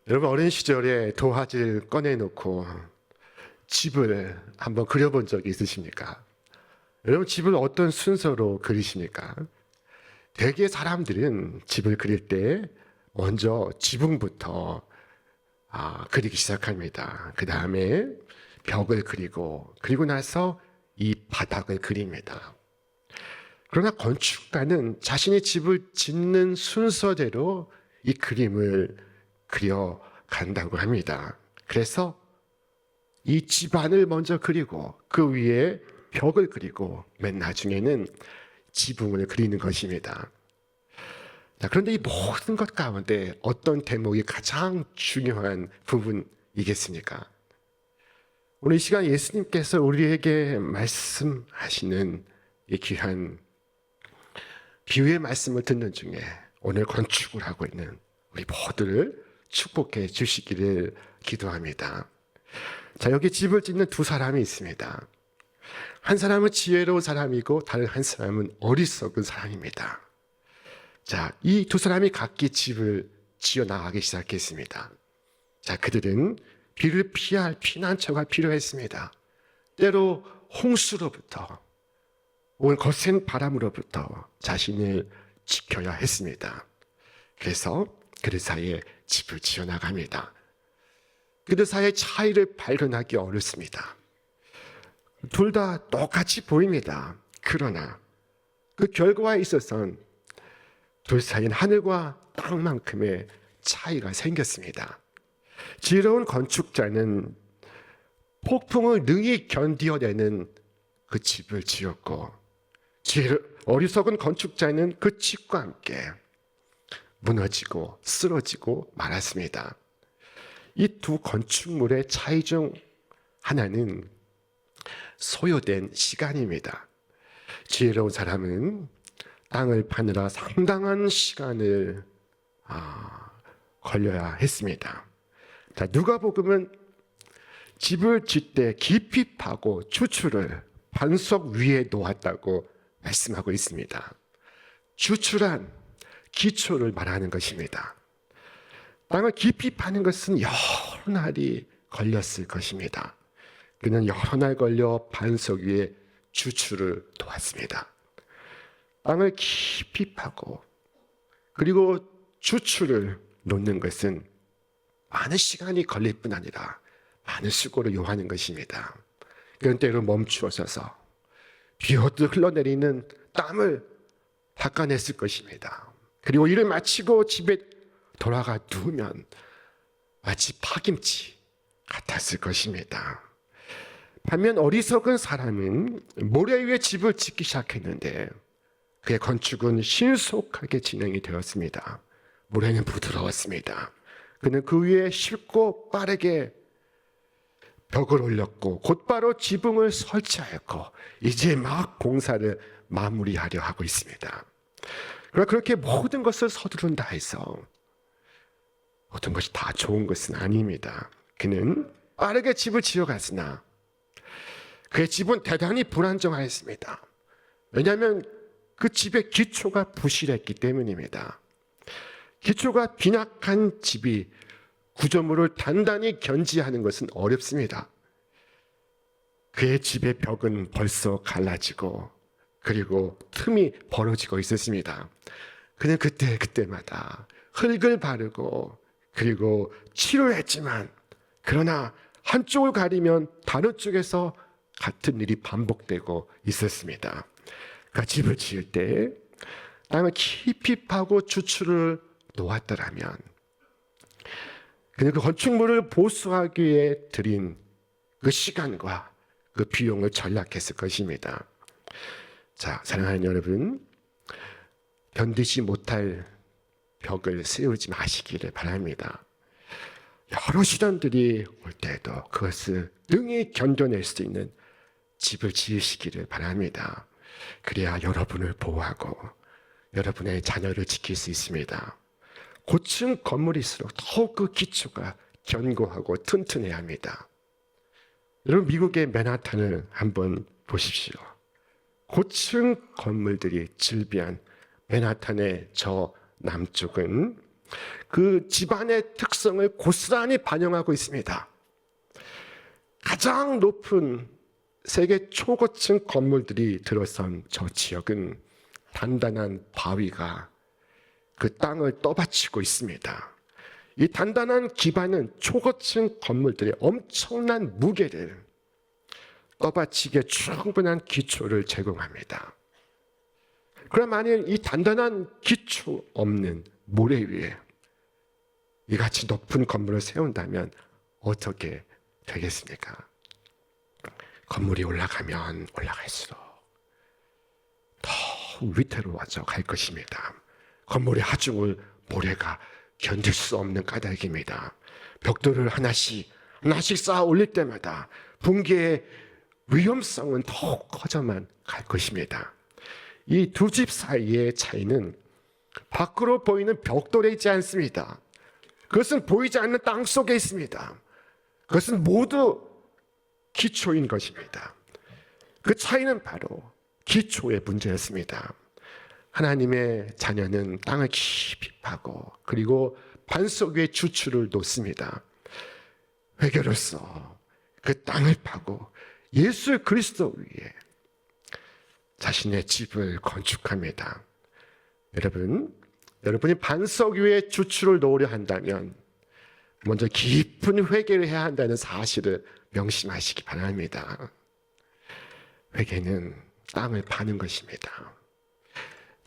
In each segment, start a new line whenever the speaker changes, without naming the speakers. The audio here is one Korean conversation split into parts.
여러분 어린 시절에 도화지를 꺼내놓고 집을 한번 그려본 적이 있으십니까? 여러분 집을 어떤 순서로 그리십니까? 대개 사람들은 집을 그릴 때 먼저 지붕부터 그리기 시작합니다. 그 다음에 벽을 그리고 나서 이 바닥을 그립니다. 그러나 건축가는 자신이 집을 짓는 순서대로 이 그림을 그려간다고 합니다. 그래서 이 집안을 먼저 그리고 그 위에 벽을 그리고 맨 나중에는 지붕을 그리는 것입니다. 자, 그런데 이 모든 것 가운데 어떤 대목이 가장 중요한 부분이겠습니까? 오늘 이 시간 예수님께서 우리에게 말씀하시는 이 귀한 비유의 말씀을 듣는 중에 오늘 건축을 하고 있는 우리 모두를 축복해 주시기를 기도합니다. 자, 여기 집을 짓는 두 사람이 있습니다. 한 사람은 지혜로운 사람이고 다른 한 사람은 어리석은 사람입니다. 자, 이 두 사람이 각기 집을 지어 나가기 시작했습니다. 자, 그들은 비를 피할 피난처가 필요했습니다. 때로 홍수로부터 혹은 거센 바람으로부터 자신을 지켜야 했습니다. 그래서 그들 사이에 집을 지어 나갑니다. 그들 사이의 차이를 발견하기 어렵습니다. 둘 다 똑같이 보입니다. 그러나 그 결과에 있어서는 둘 사이엔 하늘과 땅만큼의 차이가 생겼습니다. 지혜로운 건축자는 폭풍을 능히 견디어내는 그 집을 지었고 어리석은 건축자는 그 집과 함께 무너지고 쓰러지고 말았습니다. 이 두 건축물의 차이 중 하나는 소요된 시간입니다. 지혜로운 사람은 땅을 파느라 상당한 시간을 걸려야 했습니다. 자, 누가복음은 집을 짓되 깊이 파고 추출을 반석 위에 놓았다고 말씀하고 있습니다. 추출한 기초를 말하는 것입니다. 땅을 깊이 파는 것은 여러 날이 걸렸을 것입니다. 그는 여러 날 걸려 반석 위에 추출을 놓았습니다. 땅을 깊이 파고 그리고 추출을 놓는 것은 많은 시간이 걸릴 뿐 아니라 많은 수고를 요하는 것입니다. 그런 때로 멈추어서서 비오듯 흘러내리는 땀을 닦아냈을 것입니다. 그리고 일을 마치고 집에 돌아가 누우면 마치 파김치 같았을 것입니다. 반면 어리석은 사람은 모래 위에 집을 짓기 시작했는데 그의 건축은 신속하게 진행이 되었습니다. 모래는 부드러웠습니다. 그는 그 위에 쉽고 빠르게 벽을 올렸고 곧바로 지붕을 설치하였고 이제 막 공사를 마무리하려 하고 있습니다. 그러나 그렇게 모든 것을 서두른다 해서 모든 것이 다 좋은 것은 아닙니다. 그는 빠르게 집을 지어갔으나 그의 집은 대단히 불안정하였습니다. 왜냐하면 그 집의 기초가 부실했기 때문입니다. 기초가 빈약한 집이 구조물을 단단히 견지하는 것은 어렵습니다. 그의 집의 벽은 벌써 갈라지고 그리고 틈이 벌어지고 있었습니다. 그는 그때마다 흙을 바르고 그리고 치료했지만 그러나 한쪽을 가리면 다른 쪽에서 같은 일이 반복되고 있었습니다. 그 집을 지을 때 땅을 깊이 파고 추출을 놓았더라면 그는 그 건축물을 보수하기 위해 들인 그 시간과 그 비용을 절약했을 것입니다. 자, 사랑하는 여러분, 견디지 못할 벽을 세우지 마시기를 바랍니다. 여러 시련들이 올 때에도 그것을 능히 견뎌낼 수 있는 집을 지으시기를 바랍니다. 그래야 여러분을 보호하고 여러분의 자녀를 지킬 수 있습니다. 고층 건물일수록 더욱 그 기초가 견고하고 튼튼해야 합니다. 여러분 미국의 맨하탄을 한번 보십시오. 고층 건물들이 즐비한 맨하탄의 저 남쪽은 그 집안의 특성을 고스란히 반영하고 있습니다. 가장 높은 세계 초고층 건물들이 들어선 저 지역은 단단한 바위가 그 땅을 떠받치고 있습니다. 이 단단한 기반은 초고층 건물들의 엄청난 무게를 떠받치기에 충분한 기초를 제공합니다. 그럼 만일 이 단단한 기초 없는 모래 위에 이같이 높은 건물을 세운다면 어떻게 되겠습니까? 건물이 올라가면 올라갈수록 더 위태로워져 갈 것입니다. 건물의 하중을 모래가 견딜 수 없는 까닭입니다. 벽돌을 하나씩 쌓아 올릴 때마다 붕괴의 위험성은 더욱 커져만 갈 것입니다. 이 두 집 사이의 차이는 밖으로 보이는 벽돌에 있지 않습니다. 그것은 보이지 않는 땅 속에 있습니다. 그것은 모두 기초인 것입니다. 그 차이는 바로 기초의 문제였습니다. 하나님의 자녀는 땅을 깊이 파고 그리고 반석 위에 주추를 놓습니다. 회개로서 그 땅을 파고 예수 그리스도 위에 자신의 집을 건축합니다. 여러분이 반석 위에 주추를 놓으려 한다면 먼저 깊은 회개를 해야 한다는 사실을 명심하시기 바랍니다. 회개는 땅을 파는 것입니다.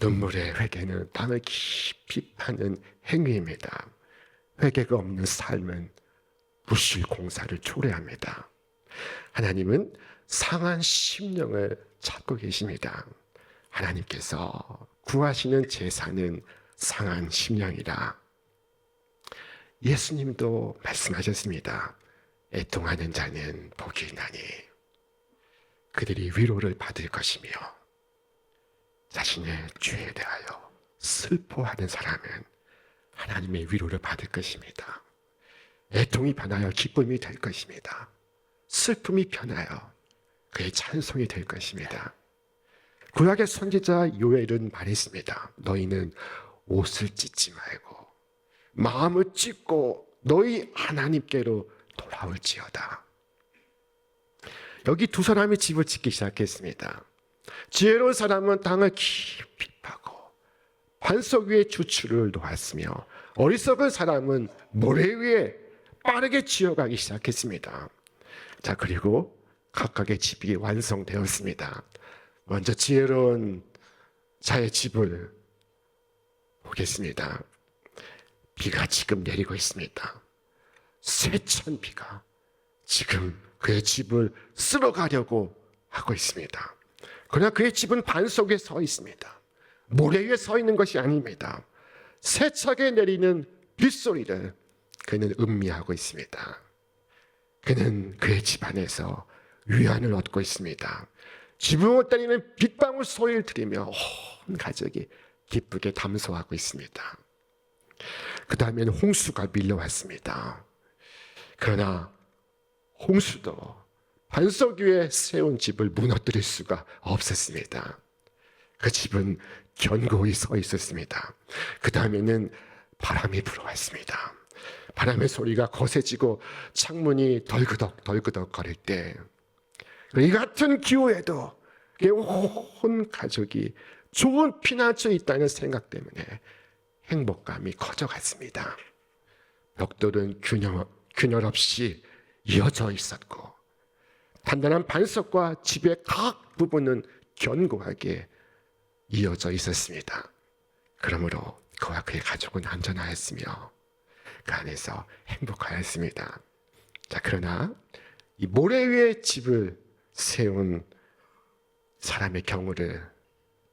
눈물의 회개는 땅을 깊이 파는 행위입니다. 회개가 없는 삶은 무실 공사를 초래합니다. 하나님은 상한 심령을 찾고 계십니다. 하나님께서 구하시는 제사는 상한 심령이라. 예수님도 말씀하셨습니다. 애통하는 자는 복이 있나니 그들이 위로를 받을 것이며 자신의 죄에 대하여 슬퍼하는 사람은 하나님의 위로를 받을 것입니다. 애통이 변하여 기쁨이 될 것입니다. 슬픔이 변하여 그의 찬송이 될 것입니다. 구약의 선지자 요엘은 말했습니다. 너희는 옷을 찢지 말고 마음을 찢고 너희 하나님께로 돌아올지어다. 여기 두 사람이 집을 짓기 시작했습니다. 지혜로운 사람은 땅을 깊이 파고 반석 위에 주추를 놓았으며 어리석은 사람은 모래 위에 빠르게 지어가기 시작했습니다. 자, 그리고 각각의 집이 완성되었습니다. 먼저 지혜로운 자의 집을 보겠습니다. 비가 지금 내리고 있습니다. 세찬 비가 지금 그의 집을 쓸어가려고 하고 있습니다. 그러나 그의 집은 반석에 서 있습니다. 모래 위에 서 있는 것이 아닙니다. 세차게 내리는 빗소리를 그는 음미하고 있습니다. 그는 그의 집 안에서 위안을 얻고 있습니다. 지붕을 때리는 빗방울 소리를 들으며 온 가족이 기쁘게 담소하고 있습니다. 그 다음에는 홍수가 밀려왔습니다. 그러나 홍수도 반석 위에 세운 집을 무너뜨릴 수가 없었습니다. 그 집은 견고히 서 있었습니다. 그 다음에는 바람이 불어왔습니다. 바람의 소리가 거세지고 창문이 덜그덕 거릴 때 이 같은 기후에도 온 가족이 좋은 피난처에 있다는 생각 때문에 행복감이 커져갔습니다. 벽돌은 균열 없이 이어져 있었고 단단한 반석과 집의 각 부분은 견고하게 이어져 있었습니다. 그러므로 그와 그의 가족은 안전하였으며 그 안에서 행복하였습니다. 자, 그러나 이 모래 위에 집을 세운 사람의 경우를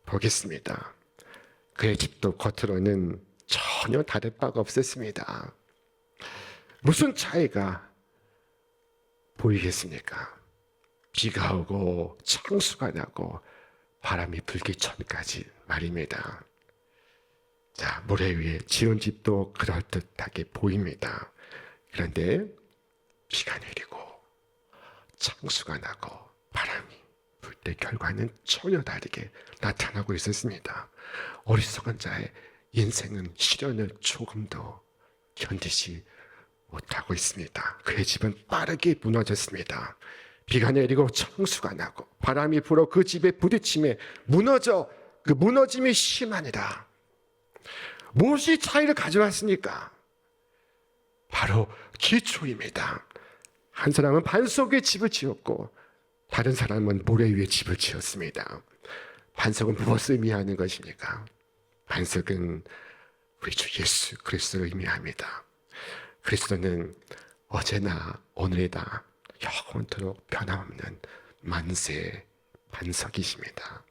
보겠습니다. 그의 집도 겉으로는 전혀 다를 바가 없었습니다. 무슨 차이가 보이겠습니까? 비가 오고 창수가 나고 바람이 불기 전까지 말입니다. 자, 모래 위에 지은 집도 그럴듯하게 보입니다. 그런데 비가 내리고 창수가 나고 바람이 불 때 결과는 전혀 다르게 나타나고 있었습니다. 어리석은 자의 인생은 시련을 조금도 견디지 못하고 있습니다. 그의 집은 빠르게 무너졌습니다. 비가 내리고 청수가 나고 바람이 불어 그 집에 부딪힘에 그 무너짐이 심하니라. 무엇이 차이를 가져왔습니까? 바로 기초입니다. 한 사람은 반석에 집을 지었고 다른 사람은 모래 위에 집을 지었습니다. 반석은 무엇을 의미하는 것입니까? 반석은 우리 주 예수 그리스도를 의미합니다. 그리스도는 어제나 오늘이다 영원토록 변함없는 만세 반석이십니다.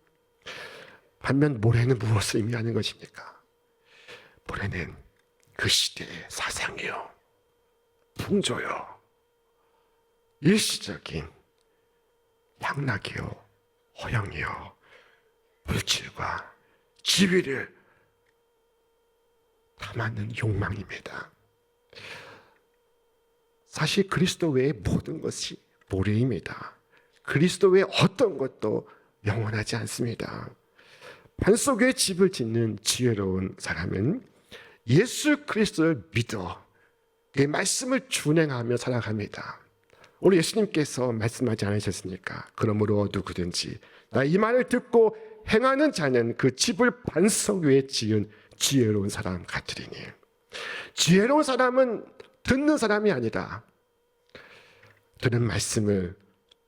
반면 모래는 무엇을 의미하는 것입니까? 모래는 그 시대의 사상이요, 풍조요, 일시적인 향락이요, 허영이요, 물질과 지위를 탐하는 욕망입니다. 사실 그리스도 외의 모든 것이 모래입니다. 그리스도 외의 어떤 것도 영원하지 않습니다. 반석 위에 집을 짓는 지혜로운 사람은 예수 그리스도를 믿어 그 말씀을 준행하며 살아갑니다. 오늘 예수님께서 말씀하지 않으셨습니까? 그러므로 누구든지 나 이 말을 듣고 행하는 자는 그 집을 반석 위에 지은 지혜로운 사람 같으리니. 지혜로운 사람은 듣는 사람이 아니라 들은 말씀을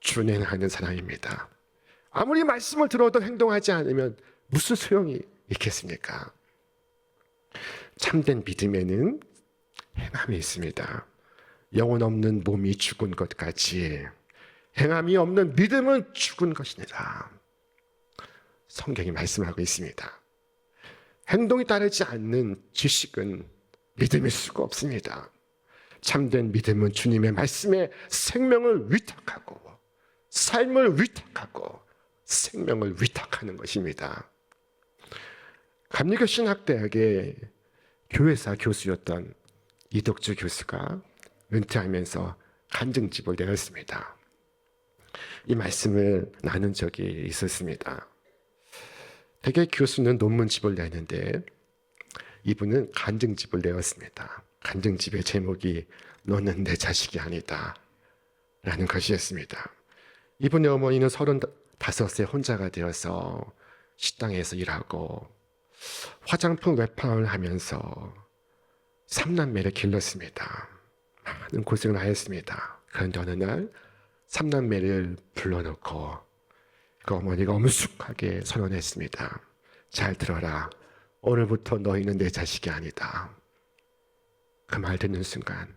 준행하는 사람입니다. 아무리 말씀을 들어도 행동하지 않으면 무슨 소용이 있겠습니까? 참된 믿음에는 행함이 있습니다. 영혼 없는 몸이 죽은 것 같이 행함이 없는 믿음은 죽은 것이니라. 성경이 말씀하고 있습니다. 행동이 따르지 않는 지식은 믿음일 수가 없습니다. 참된 믿음은 주님의 말씀에 생명을 위탁하고 삶을 위탁하고 생명을 위탁하는 것입니다. 감리교 신학대학의 교회사 교수였던 이덕주 교수가 은퇴하면서 간증집을 내었습니다. 이 말씀을 나눈 적이 있었습니다. 대개 교수는 논문집을 내는데 이분은 간증집을 내었습니다. 간증집의 제목이 너는 내 자식이 아니다 라는 것이었습니다. 이분의 어머니는 35세 혼자가 되어서 식당에서 일하고 화장품 외판을 하면서 3남매를 길렀습니다. 많은 고생을 하였습니다. 그런데 어느 날 3남매를 불러놓고 그 어머니가 엄숙하게 선언했습니다. 잘 들어라. 오늘부터 너희는 내 자식이 아니다. 그 말 듣는 순간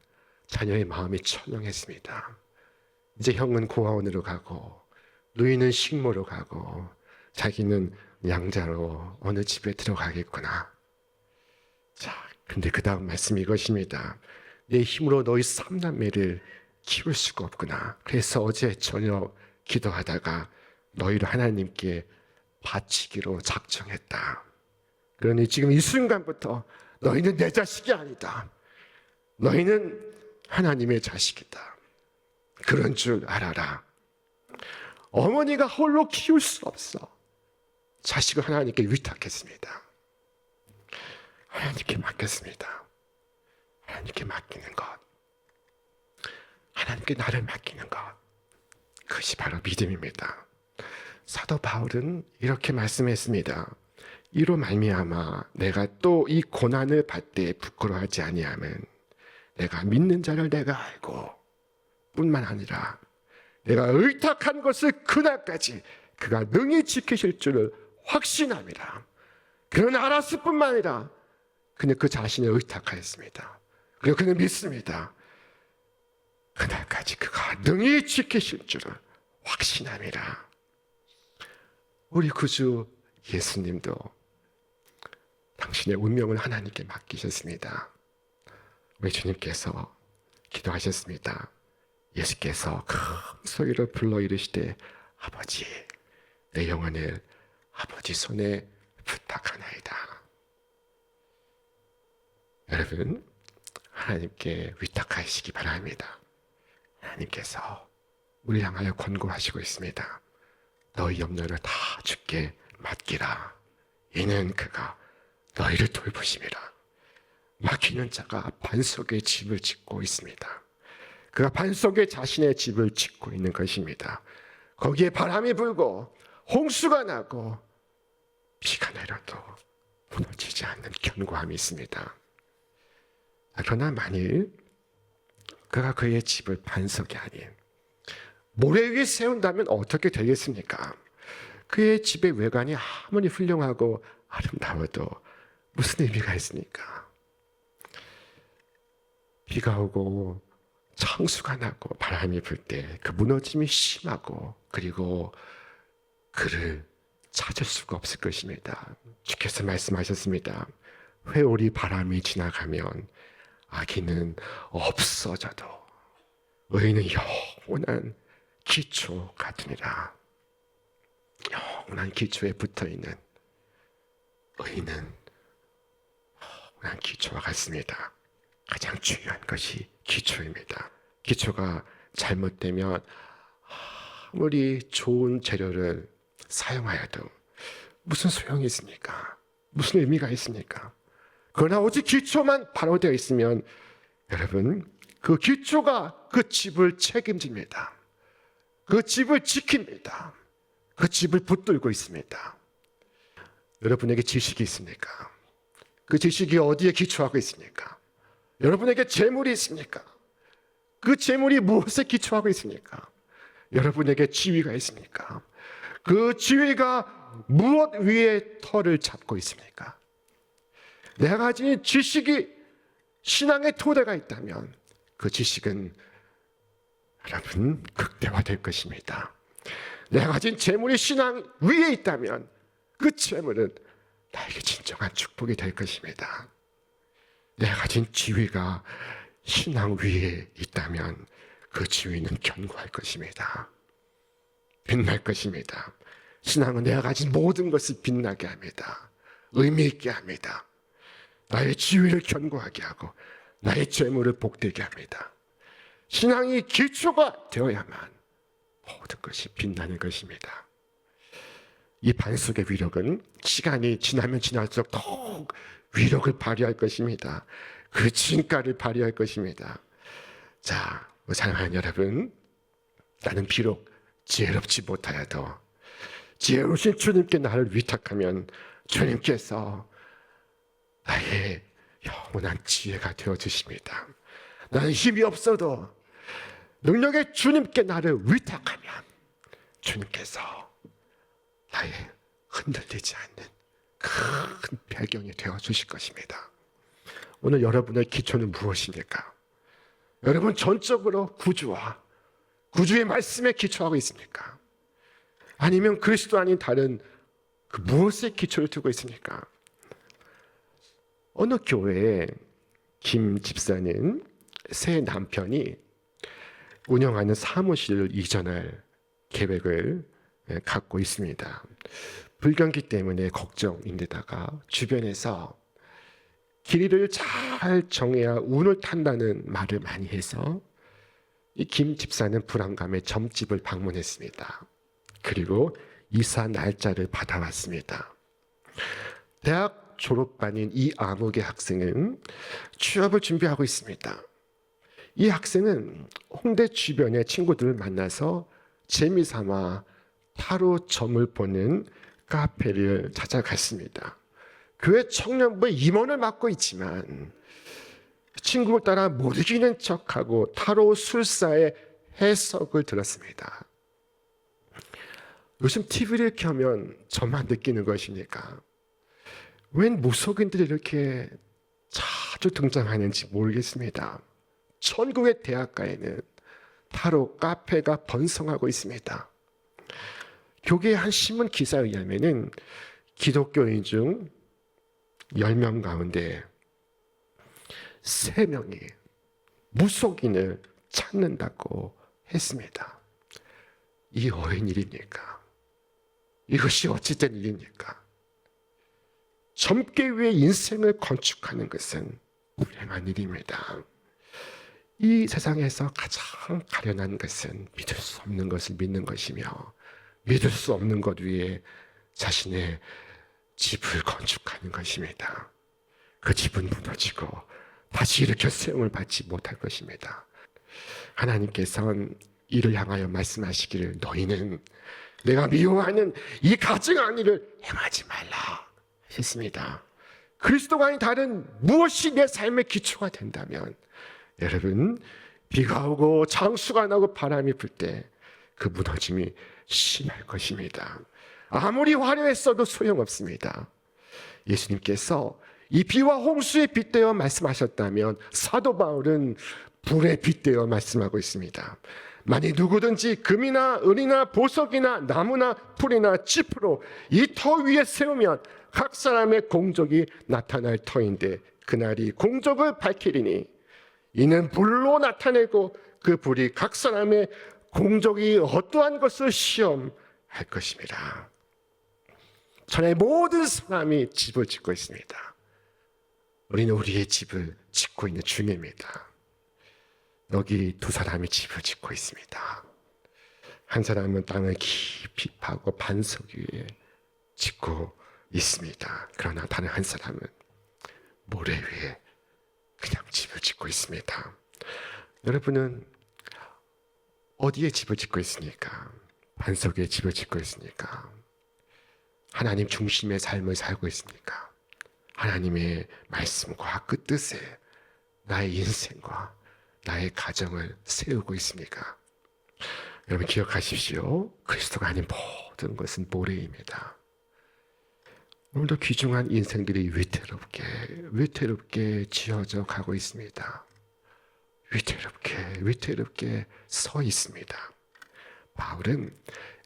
자녀의 마음이 철렁했습니다. 이제 형은 고아원으로 가고 누이는 식모로 가고 자기는 양자로 어느 집에 들어가겠구나. 자, 근데 그 다음 말씀이 이것입니다. 내 힘으로 너희 3남매를 키울 수가 없구나. 그래서 어제 저녁 기도하다가 너희를 하나님께 바치기로 작정했다. 그러니 지금 이 순간부터 너희는 내 자식이 아니다. 너희는 하나님의 자식이다. 그런 줄 알아라. 어머니가 홀로 키울 수 없어. 자식을 하나님께 위탁했습니다. 하나님께 맡겼습니다. 하나님께 맡기는 것. 하나님께 나를 맡기는 것. 그것이 바로 믿음입니다. 사도 바울은 이렇게 말씀했습니다. 이로 말미암아 내가 또 이 고난을 받되 부끄러워하지 아니하면 내가 믿는 자를 내가 알고 뿐만 아니라 내가 의탁한 것을 그날까지 그가 능히 지키실 줄을 확신함이라. 그는 알았을 뿐만 아니라 그는 그 자신을 의탁하였습니다. 그리고 그는 믿습니다. 그날까지 그가 능히 지키실 줄을 확신함이라. 우리 구주 예수님도 당신의 운명을 하나님께 맡기셨습니다. 우리 주님께서 기도하셨습니다. 예수께서 큰 소리로 불러 이르시되 아버지 내 영혼을 아버지 손에 부탁하나이다. 여러분 하나님께 위탁하시기 바랍니다. 하나님께서 우리 향하여 권고하시고 있습니다. 너희 염려를 다 주께 맡기라. 이는 그가 너희를 돌보심이라. 막히는 자가 반석에 집을 짓고 있습니다. 그가 반석에 자신의 집을 짓고 있는 것입니다. 거기에 바람이 불고 홍수가 나고 비가 내려도 무너지지 않는 견고함이 있습니다. 그러나 만일 그가 그의 집을 반석이 아닌 모래 위에 세운다면 어떻게 되겠습니까? 그의 집의 외관이 아무리 훌륭하고 아름다워도 무슨 의미가 있습니까? 비가 오고 창수가 나고 바람이 불 때 그 무너짐이 심하고 그리고 그를 찾을 수가 없을 것입니다. 주께서 말씀하셨습니다. 회오리 바람이 지나가면 악인은 없어져도 의인은 영원한 기초 같으니라. 영원한 기초에 붙어있는 의인은 영원한 기초와 같습니다. 가장 중요한 것이 기초입니다. 기초가 잘못되면 아무리 좋은 재료를 사용하여도 무슨 소용이 있습니까? 무슨 의미가 있습니까? 그러나 오직 기초만 바로 되어 있으면 여러분 그 기초가 그 집을 책임집니다. 그 집을 지킵니다. 그 집을 붙들고 있습니다. 여러분에게 지식이 있습니까? 그 지식이 어디에 기초하고 있습니까? 여러분에게 재물이 있습니까? 그 재물이 무엇에 기초하고 있습니까? 여러분에게 지위가 있습니까? 그 지위가 무엇 위에 털을 잡고 있습니까? 내가 가진 지식이 신앙의 토대가 있다면 그 지식은 여러분 극대화될 것입니다. 내가 가진 재물이 신앙 위에 있다면 그 재물은 나에게 진정한 축복이 될 것입니다. 내가 가진 지위가 신앙 위에 있다면 그 지위는 견고할 것입니다. 빛날 것입니다. 신앙은 내가 가진 모든 것을 빛나게 합니다. 의미 있게 합니다. 나의 지위를 견고하게 하고 나의 재물을 복되게 합니다. 신앙이 기초가 되어야만 모든 것이 빛나는 것입니다. 이 반석의 위력은 시간이 지나면 지날수록 더욱 위력을 발휘할 것입니다. 그 진가를 발휘할 것입니다. 자, 사랑하는 여러분, 나는 비록 지혜롭지 못하여도 지혜로우신 주님께 나를 위탁하면 주님께서 나의 영원한 지혜가 되어주십니다. 나는 힘이 없어도 능력의 주님께 나를 위탁하면 주님께서 나의 흔들리지 않는 큰 배경이 되어주실 것입니다. 오늘 여러분의 기초는 무엇입니까? 여러분 전적으로 구주의 말씀에 기초하고 있습니까? 아니면 그리스도 아닌 다른 그 무엇에 기초를 두고 있습니까? 어느 교회에 김 집사는 새 남편이 운영하는 사무실을 이전할 계획을 갖고 있습니다. 불경기 때문에 걱정인데다가 주변에서 길이를 잘 정해야 운을 탄다는 말을 많이 해서 이 김 집사는 불안감에 점집을 방문했습니다. 그리고 이사 날짜를 받아왔습니다. 대학 졸업반인 이 암흑의 학생은 취업을 준비하고 있습니다. 이 학생은 홍대 주변의 친구들을 만나서 재미삼아 타로 점을 보는 카페를 찾아갔습니다. 교회 청년부의 임원을 맡고 있지만 친구를 따라 못 이기는 척하고 타로 술사의 해석을 들었습니다. 요즘 TV를 켜면 저만 느끼는 것이니까 웬 무속인들이 이렇게 자주 등장하는지 모르겠습니다. 전국의 대학가에는 타로 카페가 번성하고 있습니다. 교계의 한 신문 기사에 의하면 기독교인 중 10명 가운데 3명이 무속인을 찾는다고 했습니다. 이 어인 일입니까? 이것이 어찌된 일입니까? 젊게 위해 인생을 건축하는 것은 불행한 일입니다. 이 세상에서 가장 가련한 것은 믿을 수 없는 것을 믿는 것이며 믿을 수 없는 것 위에 자신의 집을 건축하는 것입니다. 그 집은 무너지고 다시 일으켜 세움을 받지 못할 것입니다. 하나님께서는 이를 향하여 말씀하시기를 너희는 내가 미워하는 이 가증한 일을 행하지 말라 하셨습니다. 그리스도가 아닌 다른 무엇이 내 삶의 기초가 된다면 여러분 비가 오고 장수가 나고 바람이 불 때 그 무너짐이 심할 것입니다. 아무리 화려했어도 소용없습니다. 예수님께서 이 비와 홍수에 빗대어 말씀하셨다면 사도 바울은 불에 빗대어 말씀하고 있습니다. 만일 누구든지 금이나 은이나 보석이나 나무나 풀이나 짚으로 이 터 위에 세우면 각 사람의 공적이 나타날 터인데 그날이 공적을 밝히리니 이는 불로 나타내고 그 불이 각 사람의 공적이 어떠한 것을 시험할 것입니다. 천하의 모든 사람이 집을 짓고 있습니다. 우리는 우리의 집을 짓고 있는 중입니다. 여기 두 사람이 집을 짓고 있습니다. 한 사람은 땅을 깊이 파고 반석 위에 짓고 있습니다. 그러나 다른 한 사람은 모래 위에 그냥 집을 짓고 있습니다. 여러분은 어디에 집을 짓고 있습니까? 반석 위에 집을 짓고 있습니까? 하나님 중심의 삶을 살고 있습니까? 하나님의 말씀과 그 뜻에 나의 인생과 나의 가정을 세우고 있습니까? 여러분 기억하십시오. 그리스도가 아닌 모든 것은 모래입니다. 오늘도 귀중한 인생들이 위태롭게 지어져 가고 있습니다. 위태롭게 서 있습니다. 바울은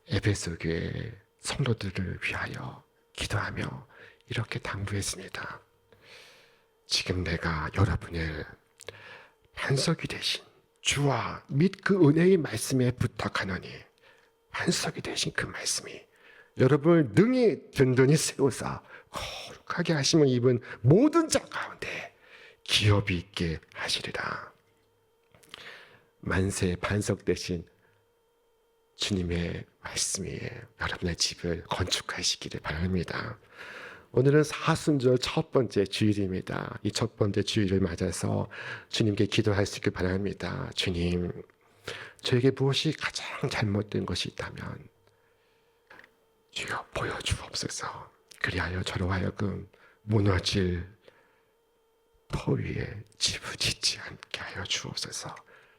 에베소 교회 성도들을 위하여 기도하며 이렇게 당부했습니다. 지금 내가 여러분을 반석이 되신 주와 및 그 은혜의 말씀에 부탁하노니 반석이 되신 그 말씀이 여러분을 능히 든든히 세우사 거룩하게 하심을 입은 모든 자 가운데 기업이 있게 하시리라. 만세 반석 되신 주님의 말씀이 여러분의 집을 건축하시기를 바랍니다. 오늘은 사순절 첫 번째 주일입니다. 이 첫 번째 주일을 맞아서 주님께 기도할 수 있길 바랍니다. 주님, 저에게 무엇이 가장 잘못된 것이 있다면 주여 보여주옵소서. 그리하여 저로 하여금 무너질 터 위에 집을 짓지 않게 하여 주옵소서.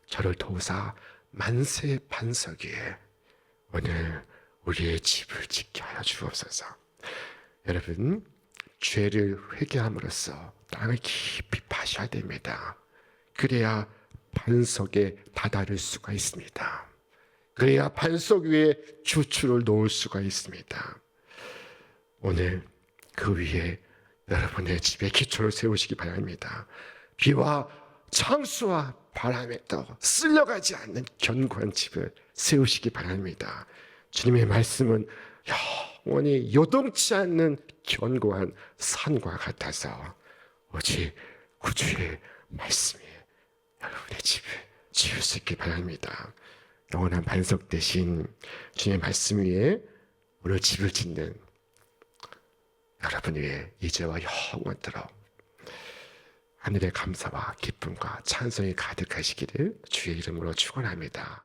저를 도우사 만세 반석 위에 오늘 우리의 집을 짓게 하여 주옵소서. 여러분, 죄를 회개함으로써 땅을 깊이 파셔야 됩니다. 그래야 반석에 다다를 수가 있습니다. 그래야 반석 위에 주추를 놓을 수가 있습니다. 오늘 그 위에 여러분의 집의 기초를 세우시기 바랍니다. 비와 창수와 바람에 떠 쓸려가지 않는 견고한 집을 세우시기 바랍니다. 주님의 말씀은 영원히 요동치 않는 견고한 산과 같아서 오직 구주의 말씀이 여러분의 집을 지을 수 있기 바랍니다. 영원한 반석 대신 주님의 말씀 위에 오늘 집을 짓는 여러분 위에 이제와 영원토록 하늘의 감사와 기쁨과 찬송이 가득하시기를 주의 이름으로 축원합니다.